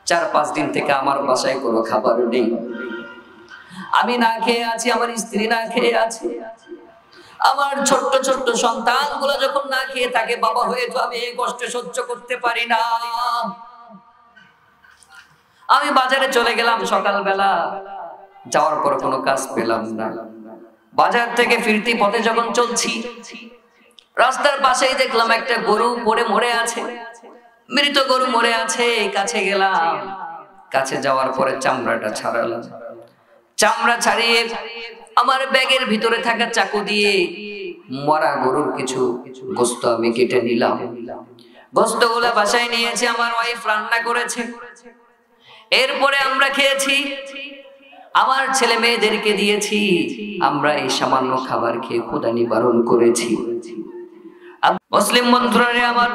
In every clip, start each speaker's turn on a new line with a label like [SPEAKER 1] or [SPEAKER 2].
[SPEAKER 1] 4-5 দিন থেকে আমার বাসায় কোনো খাবার নেই। আমি না খেয়ে আছি, আমার স্ত্রী না খেয়ে আছে। আমার ছোট্ট ছোট্ট সন্তানগুলো যখন না খেয়ে থাকে, বাবা হয়ে তো আমি এই কষ্ট সহ্য করতে পারি না। আমি বাজারে চলে গেলাম সকালবেলা, যাওয়ার পর কোনো কাজ পেলাম না। বাজার থেকে ফিরতি পথে যখন চলছি, রাস্তার পাশেই দেখলাম একটা গরু পড়ে মরে আছে, মৃত গরু মরে আছে। কাছে গেলাম, কাছে যাওয়ার পরে চামড়াটা ছাড়ালাম। চামড়া ছাড়িয়ে আমার ব্যাগের ভিতরে থাকা চাকু দিয়ে মরা গরুর কিছু গোস্ত আমি কেটে নিলাম। গোস্তগুলো বাসায় নিয়েছি, আমার ওয়াইফ রান্না করেছে। এরপরে আমরা খেয়েছি, আমার ছেলে মেয়েদেরকে দিয়েছি। আমরা এই সামান্য খাবার খেয়ে ক্ষুধা নিবারণ করেছি। মুসলিম বন্ধুরা আমার,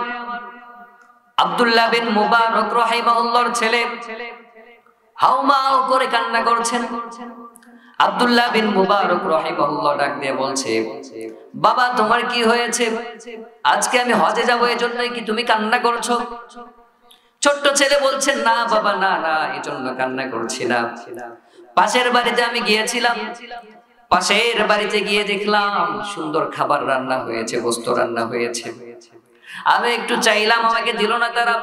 [SPEAKER 1] আব্দুল্লাহ বিন মুবারক রাহিমাহুল্লাহর ছেলে হাউমাউ করে কান্না করছেন। আব্দুল্লাহ বিন মুবারক রাহিমাহুল্লাহ ডাক দিয়ে বলছে, বাবা তোমার কি হয়েছে? আজকে আমি হজে যাবো, এজন্যই কি তুমি কান্না করছো? ছোট্ট ছেলে বলছেন, না বাবা, না না, এজন্য কান্না করছি না। পাশের বাড়িতে আমি গিয়েছিলাম, পাশের বাড়িতে গিয়ে দেখলাম সুন্দর খাবার রান্না হয়েছে, গোস্ত রান্না হয়েছে। আমি একটু চাইলাম, আমাকে দিল না তারা।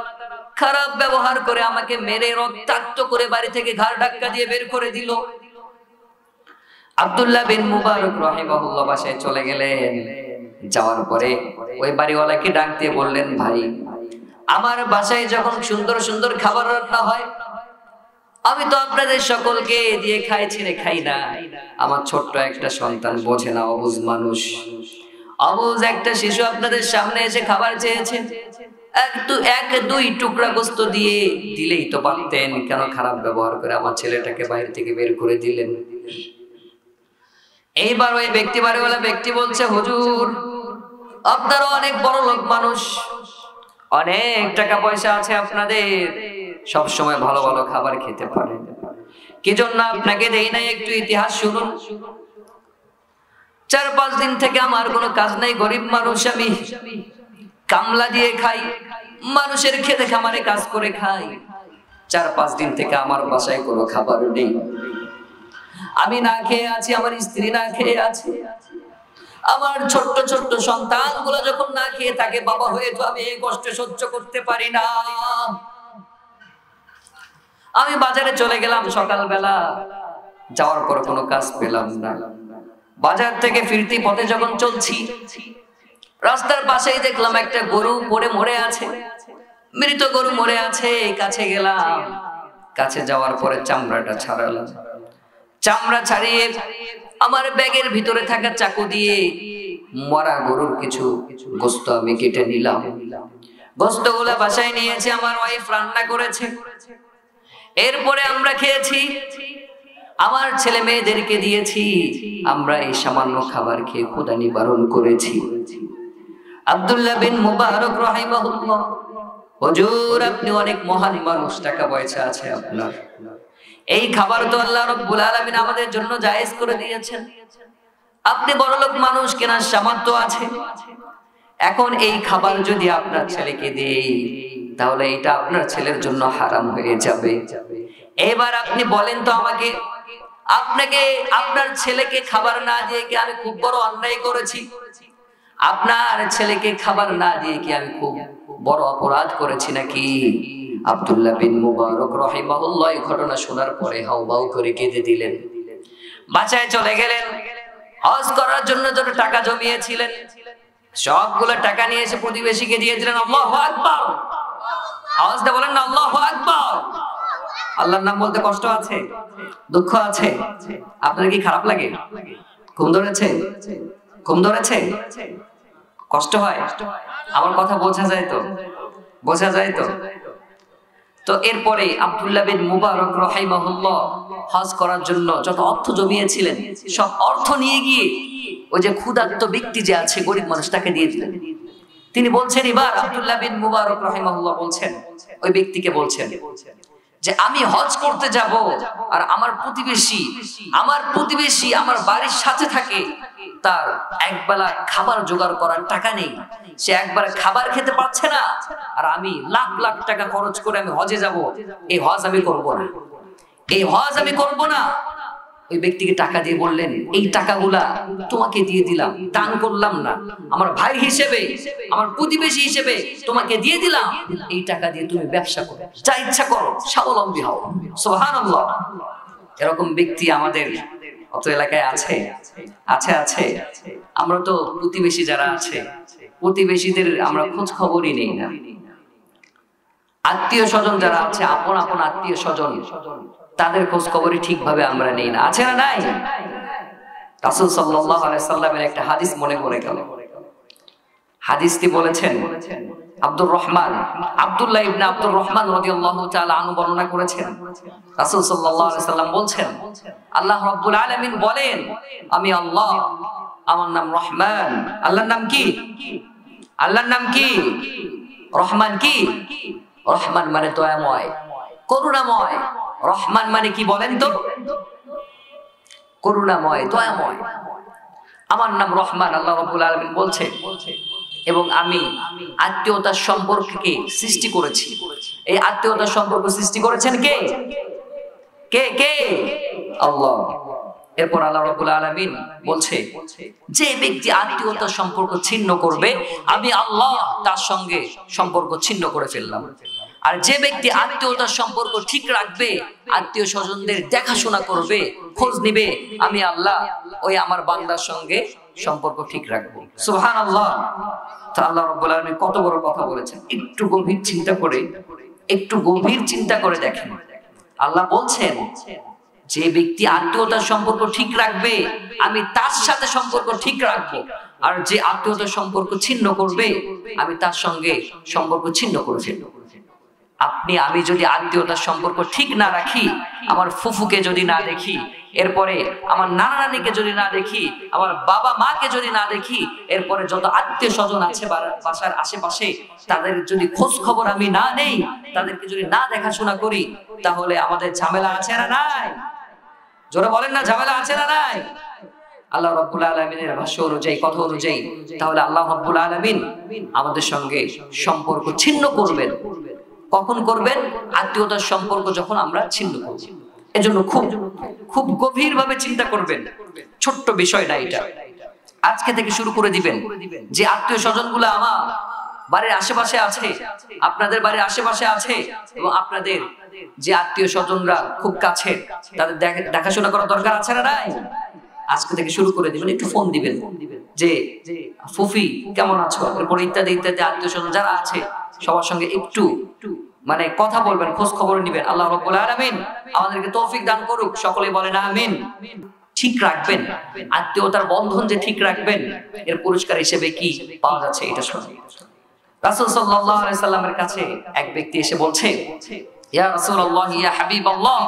[SPEAKER 1] খারাপ ব্যবহার করে আমাকে মেরে রক্তাক্ত করে বাড়ি থেকে ঘাড় ধাক্কা দিয়ে বের করে দিল। আব্দুল্লাহ বিন মুবারক রাহিমাহুল্লাহ বাসায় চলে গেলেন। যাওয়ার পরে ওই বাড়িওয়ালাকে ডাক দিয়ে বললেন, ভাই আমার বাসায় যখন সুন্দর সুন্দর খাবার রান্না হয়, আমি তো আপনাদের সকলকে দিয়ে খাই, ছিঁড়ে খাই না। আমার ছোট্ট একটা সন্তান, বোঝে না, অবুঝ মানুষ, অবুঝ একটা শিশু আপনাদের সামনে এসে খাবার চেয়েছে। এক দুই টুকরা গোস্ত দিয়ে দিলেই তো পারতেন, কেন খারাপ ব্যবহার করে আমার ছেলেটাকে বাইরে থেকে বের করে দিলেন? এইবার ওই ব্যক্তি, বাড়িওয়ালা ব্যক্তি বলছে, হুজুর আপনারা অনেক বড় লোক মানুষ, অনেক টাকা পয়সা আছে আপনাদের, সব সময় ভালো ভালো খাবার খেতে পারেন, কি জন্য আপনাকে দেই নাই? একটু ইতিহাস শুনুন। 4-5 দিন থেকে আমার কোনো কাজ নাই, গরিব মানুষ আমি, কামলা দিয়ে খাই, মানুষের খেতে খামারে কাজ করে খাই। 4-5 দিন থেকে আমার বাসায় কোনো খাবার নেই। আমি না খেয়ে আছি, আমার স্ত্রী না খেয়ে আছে। আমার ছোট্ট ছোট্ট সন্তানগুলো যখন না খেয়ে থাকে, বাবা হয়ে তো আমি এই কষ্ট সহ্য করতে পারি না। আমি বাজারে চলে গেলাম সকালবেলা, যাওয়ার পর কোনো কাজ পেলাম না। বাজার থেকে ফিরতি পথে যখন চলছি, রাস্তার পাশেই দেখলাম একটা গরু পড়ে মরে আছে, মৃত গরু মরে আছে। কাছে গেলাম, কাছে যাওয়ার পরে চামড়াটা ছাড়ালাম। চামড়া ছাড়িয়ে আমার ব্যাগের ভিতরে থাকা চাকু দিয়ে মরা গরুর কিছু গোস্ত আমি কেটে নিলাম। গোস্তগুলো বাসায় নিয়েছি, আমার ওয়াইফ রান্না করেছে। এরপরে আমরা খেয়েছি, আমার ছেলে মেয়েদেরকে দিয়েছি। আমরা এই সামান্য খাবার খেয়ে ক্ষুধা নিবারণ করেছি। আব্দুল্লাহ বিন মুবারক রাহিমাহুল্লাহ, হুজুর আপনি অনেক মহান মানুষ, টাকা পয়সা আছে আপনার, এই খাবার তো আল্লাহ রাব্বুল আলামিন আমাদের জন্য জায়েজ করে দিয়েছেন। আপনি বড়লোক মানুষ, কেনার সামর্থ্য আছে। এখন এই খাবার যদি আপনার ছেলেকে দেই, তাহলে এটা আপনার ছেলের জন্য হারাম হয়ে যাবে। এবার আপনি বলেন তো আমাকে, আপনাকে আপনার ছেলেকে খাবার না দিয়ে কি আমি খুব বড় অন্যায় করেছি? আপনার ছেলেকে খাবার না দিয়ে কি আমি খুব বড় অপরাধ করেছি নাকি? আব্দুল্লাহ বিন মুবারক রাহিমাহুল্লাহ এই ঘটনা শোনার পরে হাউমাউ করে কেঁদে দিলেন। বাসায় চলে গেলেন। হজ করার জন্য যত টাকা জমিয়েছিলেন, সবগুলো টাকা নিয়ে এসে প্রতিবেশীকে দিয়ে দিলেন। আল্লাহু আকবার, আওয়াজ দিয়ে বলেন না আল্লাহু আকবার। আল্লাহর নাম বলতে কষ্ট আছে, দুঃখ আছে? আপনার কি খারাপ লাগে? ঘুম ধরেছে? ঘুম ধরেছে? কষ্ট হয়? আমার কথা বোঝা যায় তো? বোঝা যায় তো? তো এরপরে আব্দুল্লাহ বিন মুবারক রাহিমাহুল্লাহ হজ করার জন্য যত অর্থ জমিয়েছিলেন, সব অর্থ নিয়ে গিয়ে ওই যে ক্ষুধার্ত ব্যক্তি যে আছে, গরিব মানুষ, তাকে দিয়ে দিলেন। তিনি বলছেন, এবার আব্দুল্লাহ বিন মুবারক রাহিমাহুল্লাহ বলছেন, ওই ব্যক্তিকে বলছেন, যে আমি হজ করতে যাব, আর আমার প্রতিবেশী আমার বাড়ির সাথে থাকে, তার একবেলা খাবার জোগাড় করার টাকা নেই, সে একবারে খাবার খেতে পারছে না, আর আমি লাখ লাখ টাকা খরচ করে আমি হজে যাব, এই হজ আমি করব না। ওই ব্যক্তিকে টাকা দিয়ে বললেন, এই টাকাগুলা তোমাকে দিয়ে দিলাম, দান করলাম না, আমার ভাই হিসেবে, আমার প্রতিবেশী হিসেবে তোমাকে দিয়ে দিলাম, এই টাকা দিয়ে তুমি ব্যবসা করো, যা ইচ্ছা করো, স্বাবলম্বী হও। সুবহানাল্লাহ। এরকম ব্যক্তি আমাদের অত এলাকায় আছে। আমরা তো প্রতিবেশী যারা আছে, প্রতিবেশীদের আমরা খোঁজ খবরই নেই না। আত্মীয় স্বজন যারা আছে, আপন আত্মীয় স্বজন, তাদের খোঁজ খবরই ঠিকভাবে আমরা নেই না। আছে না নাই? রাসূল সাল্লাল্লাহু আলাইহি সাল্লামের একটা হাদিস মনে পড়ে গেল। হাদিসটি বলেছেন আব্দুল্লাহ ইবনে আব্দুর রহমান রাদিয়াল্লাহু তাআলা আনহু বর্ণনা করেছেন। রাসূল সাল্লাল্লাহু আলাইহি সাল্লাম বলছেন, আল্লাহ রাব্বুল আলামিন বলেন, আমি আল্লাহ, আমার নাম রহমান। আল্লাহর নাম কি? রহমান কি? রহমান মানে দয়াময়, করুণাময়। রহমান মানে কি বলেন তো? করুণাময়, দয়াময়। আমার নাম রহমান, আল্লাহ রাব্বুল আলামিন বলছে, এবং আমি আত্মীয়তার সম্পর্ককে সৃষ্টি করেছি। এই আত্মীয়তার সম্পর্ক সৃষ্টি করেছেন কে? আল্লাহ। এরপর আল্লাহ রাব্বুল আলামিন বলছে, যে ব্যক্তি আত্মীয়তার সম্পর্ক ছিন্ন করবে, আমি আল্লাহ তার সঙ্গে সম্পর্ক ছিন্ন করে ফেললাম। আর যে ব্যক্তি আত্মীয়তার সম্পর্ক ঠিক রাখবে, আত্মীয় স্বজনদের দেখাশোনা করবে, খোঁজ নিবে, আমি আল্লাহ ওই আমার বান্দার সঙ্গে সম্পর্ক ঠিক রাখবো। সুবহানাল্লাহ। তো আল্লাহ রাব্বুল আলামিন কত বড় কথা বলেছেন। একটু গভীর চিন্তা করে দেখেন। আল্লাহ বলছেন, যে ব্যক্তি আত্মীয়তার সম্পর্ক ঠিক রাখবে, আমি তার সাথে সম্পর্ক ঠিক রাখবো, আর যে আত্মীয়তার সম্পর্ক ছিন্ন করবে, আমি তার সঙ্গে সম্পর্ক ছিন্ন করে ফেলবো। আমি যদি আত্মীয়তার সম্পর্ক ঠিক না রাখি, আমার ফুফুকে যদি না দেখি, এরপরে আমার নানা নানিকে যদি না দেখি, আমার বাবা মাকে যদি না দেখি, এরপরে যত আত্মীয় স্বজন আছে বাসার আশেপাশে, তাদের যদি খোঁজ খবর আমি না নেই, তাদেরকে যদি না দেখাশোনা করি, তাহলে আমাদের ঝামেলা আছে না নাই? জোরে বলেন না, ঝামেলা আছে না নাই? আল্লাহ রাব্বুল আলামিনের ভাষ্য অনুযায়ী, কথা অনুযায়ী, তাহলে আল্লাহ রাব্বুল আলামিন আমাদের সঙ্গে সম্পর্ক ছিন্ন করবেন। কখন করবেন? আত্মীয়তার সম্পর্ক যখন আমরা ছিন্ন করব। এজন্য খুব গভীরভাবে চিন্তা করবেন। ছোট্ট বিষয় না এটা। আজকে থেকে শুরু করে দিবেন যে আত্মীয় স্বজনগুলো আমার বাড়ির আশেপাশে আছে, আপনাদের বাড়ির আশেপাশে আছে, এবং আপনাদের যে আত্মীয় স্বজনরা খুব কাছে, তাদের দেখাশোনা করা দরকার আছে না নাই? আজকে থেকে শুরু করে দিবেন। একটু ফোন দিবেন যে ফুফি কেমন আছো, এরপর ইত্যাদি ইত্যাদি আত্মীয় স্বজন যারা আছে সবার সঙ্গে একটু মানে কথা বলবেন, খোঁজ খবর নিবেন। আল্লাহ রাব্বুল আলামিন আমাদেরকে তৌফিক দান করুক, সকলেই বলেন আমিন। ঠিক রাখবেন, আত্মীয়তার বন্ধন যে ঠিক রাখবেন, এর পুরস্কার হিসেবে কি পাওয়া যাচ্ছে এটা শুনুন। রাসূল সাল্লাল্লাহু আলাইহি সাল্লামের কাছে এক ব্যক্তি এসে বলছে, ইয়া রাসূলুল্লাহ, ইয়া হাবিবাল্লাহ,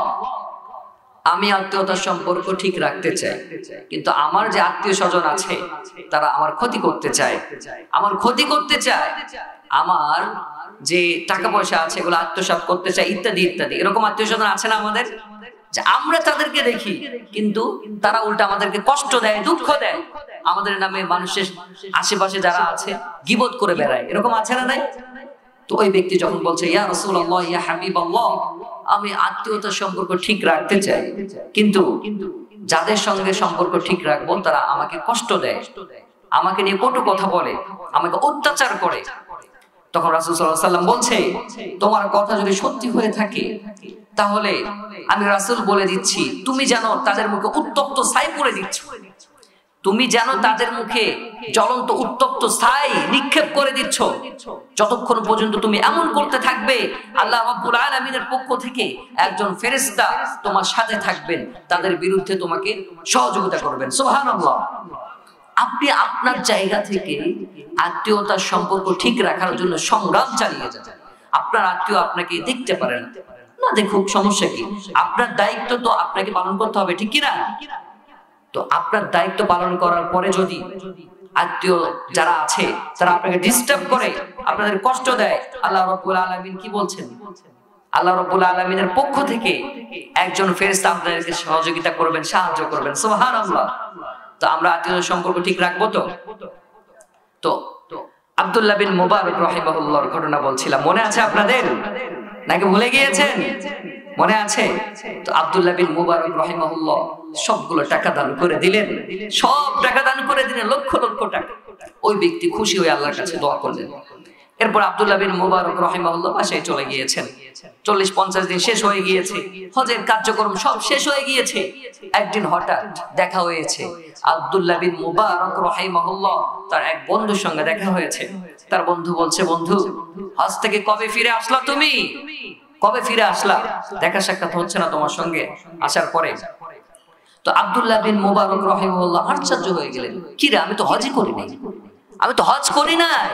[SPEAKER 1] আমি আত্মীয়তার সম্পর্ক ঠিক রাখতে চাই, কিন্তু আমার যে আত্মীয় স্বজন আছে তারা আমার ক্ষতি করতে চায়, আমার যে টাকা পয়সা আছে এগুলো আত্মসাৎ করতে চায়, ইত্যাদি ইত্যাদি। এরকম আত্মীয় স্বজন আছে না আমাদের, যে আমরা তাদেরকে দেখি কিন্তু তারা উল্টা আমাদেরকে কষ্ট দেয়, দুঃখ দেয়, আমাদের নামে মানুষের আশেপাশে যারা আছে গীবত করে বেড়ায়। এরকম আছে না নাই? তো ওই ব্যক্তি যখন বলছে, ইয়া রাসূলুল্লাহ, ইয়া হাবিবাল্লাহ, আমি আত্মীয়তার সম্পর্ক ঠিক রাখতে চাই, কিন্তু যাদের সঙ্গে সম্পর্ক ঠিক রাখবো তারা আমাকে কষ্ট দেয়, আমাকে নিয়ে কটু কথা বলে, আমাকে অত্যাচার করে। তখন রাসূল সাল্লাল্লাহু আলাইহি ওয়াসাল্লাম বলছে, তোমার কথা যদি সত্যি হয়ে থাকে, তাহলে আমি রাসূল বলে দিচ্ছি, তুমি যেন তাদের মুখে উত্তপ্ত ছাই পুড়ে দিচ্ছ, তুমি যেন তাদের মুখে জ্বলন্ত উত্তপ্ত ছাই নিক্ষেপ করে দিচ্ছ। যতক্ষণ পর্যন্ত তুমি এমন করতে থাকবে, আল্লাহ রাব্বুল আলামিনের পক্ষ থেকে একজন ফেরেশতা তোমার সাথে থাকবেন, তাদের বিরুদ্ধে তোমাকে সহযোগিতা করবেন। সুবহানাল্লাহ। আপনি আপনার জায়গা থেকে আত্মীয়তার সম্পর্ক ঠিক রাখার জন্য সংগ্রাম চালিয়ে যান। আপনার আত্মীয় আপনাকে দেখতে পারে না, দেখুক, সমস্যা কি? আপনার দায়িত্ব তো আপনাকে পালন করতে হবে, ঠিক কি না? তো আপনার দায়িত্ব পালন করার পরে যদি আত্মীয় যারা আছে তারা আপনাকে ডিস্টার্ব করে, আপনাদের কষ্ট দেয়, আল্লাহ রাব্বুল আলামিন কি বলছেন? আল্লাহ রাব্বুল আলামিনের পক্ষ থেকে একজন ফেরেশতা আপনাদেরকে সহযোগিতা করবেন, সাহায্য করবেন। সুবহানাল্লাহ। তো আমরা আত্মীয় সম্পর্ক ঠিক রাখবো তো? তো আব্দুল্লাহ বিন মুবারক রাহিমাহুল্লাহর ঘটনা বলছিলাম, মনে আছে আপনাদের নাকি ভুলে গিয়েছেন? মনে আছে? তো আব্দুল্লাহ বিন মুবারক রাহিমাহুল্লাহ সবগুলো টাকা দান করে দিলেন, সব টাকা দান করে দিলেন, লক্ষ লক্ষ টাকা। ওই ব্যক্তি খুশি হয়ে আল্লাহর কাছে দোয়া করলেন। এরপর আব্দুল্লাহ বিন মুবারক রাহিমাহুল্লাহ বাসায় চলে গিয়েছেন। 40-50 দিন শেষ হয়ে গিয়েছে, হজের কার্যক্রম সব শেষ হয়ে গিয়েছে। একদিন হঠাৎ দেখা হয়েছে আব্দুল্লাহ বিন মুবারক রাহিমাহুল্লাহ তার এক বন্ধুর সঙ্গে দেখা হয়েছে। তার বন্ধু বলছে, বন্ধু হজ থেকে কবে ফিরে আসলা তুমি? কবে ফিরে আসলা? দেখা সাক্ষাৎ হচ্ছে না তোমার সঙ্গে আসার পরে। তো আব্দুল্লাহ বিন মুবারক রাহিমাহুল্লাহ আশ্চর্য হয়ে গেলেন, কি রে, আমি তো হজই করি নাই, আমি তো হজ করি নাই,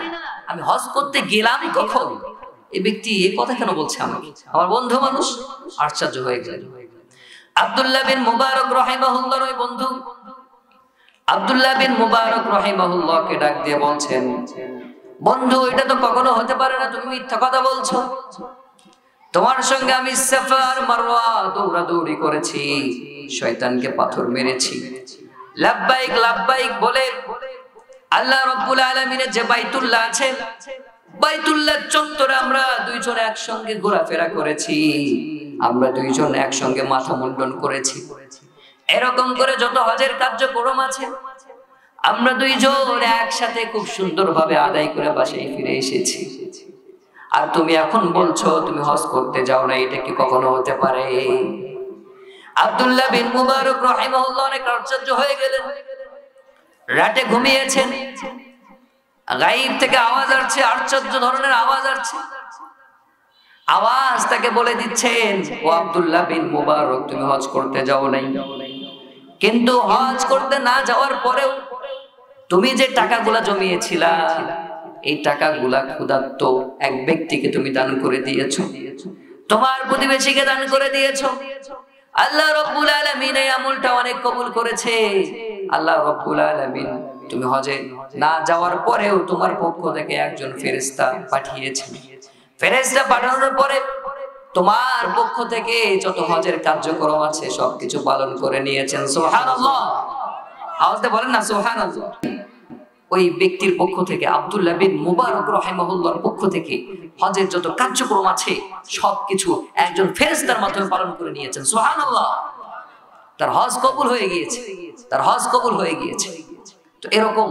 [SPEAKER 1] আমি হজ করতে গেলামই কখন? এই ব্যক্তি এই কথা কেন বলছে আমাকে? আমার বন্ধু মানুষ। আশ্চর্য হয়ে গেলেন। আব্দুল্লাহ বিন মুবারক রাহিমাহুল্লাহর ওই বন্ধু আব্দুল্লাহ বিন মুবারক রাহিমাহুল্লাহকে ডাক দিয়ে বলছেন, বন্ধু এটা তো কখনো হতে পারে না, তুমি মিথ্যা কথা বলছো। তোমার সঙ্গে আমি সাফা আর মারওয়া দৌড়াদৌড়ি করেছি, শয়তানকে পাথর মেরেছি, লাব্বাইক লাব্বাইক বলে আল্লাহ রাব্বুল আলামিনের যে বাইতুল্লাহ আছে, বাইতুল্লাহ চত্বরে আমরা দুইজন একসঙ্গে ঘোরাফেরা করেছি, আমরা দুইজন একসঙ্গে মাথা মুন্ডন করেছি। এরকম করে যত হজের কার্যক্রম আছে আমরা দুইজন একসাথে খুব সুন্দরভাবে আদায় করে বাসায় ফিরে এসেছি। আর তুমি এখন বলছো তুমি হজ করতে যাও না, এটা কি কখনো হতে পারে? আব্দুল্লাহ বিন মুবারক রাহিমাহুল্লাহ অনেক আশ্চর্য হয়ে গেলেন। রাতে ঘুমিয়েছেন, গায়েব থেকে আওয়াজ আসছে, আশ্চর্য ধরনের আওয়াজ আসছে। আওয়াজ তাকে বলে দিচ্ছেন, ও আব্দুল্লাহ বিন মুবারক তুমি হজ করতে যাও নাই, কিন্তু হজ করতে না যাওয়ার পরেও তুমি যে টাকাগুলা জমিয়েছিলা, এই টাকাগুলা ক্ষুধার্ত এক ব্যক্তিকে তুমি দান করে দিয়েছো, তোমার প্রতিবেশীকে দান করে দিয়েছো। আল্লাহ রাব্বুল আলামিন এই আমলটা অনেক কবুল করেছে। আল্লাহ রাব্বুল আলামিন তুমি হজে না যাওয়ার পরেও তোমার পক্ষ থেকে একজন ফেরেশতা পাঠিয়েছেন। ফেরেশতা পাঠানোর পরে তোমার পক্ষ থেকে যত হজের কার্যক্রম আছে সবকিছু পালন করে নিয়েছেন। সুবহানাল্লাহ। আওয়াজে বলেন না সুবহানাল্লাহ। ওই ব্যক্তির পক্ষ থেকে আব্দুল্লাহ বিন মুবারক রাহিমাহুল্লাহর পক্ষ থেকে হজের যত কার্যক্রম আছে সবকিছু একজন ফেরেশতার মাধ্যমে পালন করে নিয়েছেন। সুবহানাল্লাহ। তার হজ কবুল হয়ে গিয়েছে, তার হজ কবুল হয়ে গিয়েছে। তো এরকম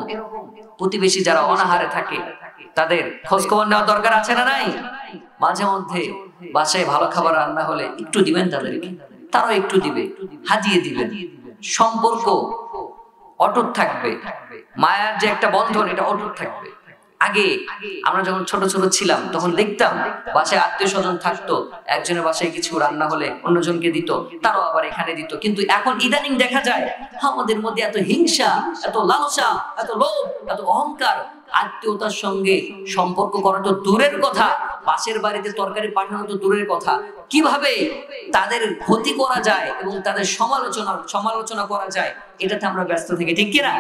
[SPEAKER 1] প্রতিবেশী যারা অনাহারে থাকে তাদের খোঁজ খবর নেওয়া দরকার আছে না নাই? মাঝে মধ্যে বাসায় ভালো খাবার রান্না হলে একটু দিবেন তাদেরকে, তারাও একটু দিবে, হাদিয়ে দিবেন। সম্পর্ক অটুট থাকবে, মায়ার যে একটা বন্ধন এটা অটুট থাকবে। আগে আমরা যখন ছোট ছোট ছিলাম তখন দেখতাম বাসায় আত্মীয় স্বজন থাকতো, একজনের বাসায় কিছু রান্না হলে অন্যজনকে দিত, তারও আবার এখানে দিত। কিন্তু এখন ইদানিং দেখা যায় আমাদের মধ্যে এত হিংসা, এত লালসা, এত লোভ, এত অহংকার, আত্মীয়তার সঙ্গে সম্পর্ক করা তো দূরের কথা, পাশের বাড়িতে তরকারি পাঠানো তো দূরের কথা, কিভাবে তাদের ক্ষতি করা যায় এবং তাদের সমালোচনা করা যায় এটাতে আমরা ব্যস্ত থাকি, ঠিক কিনা?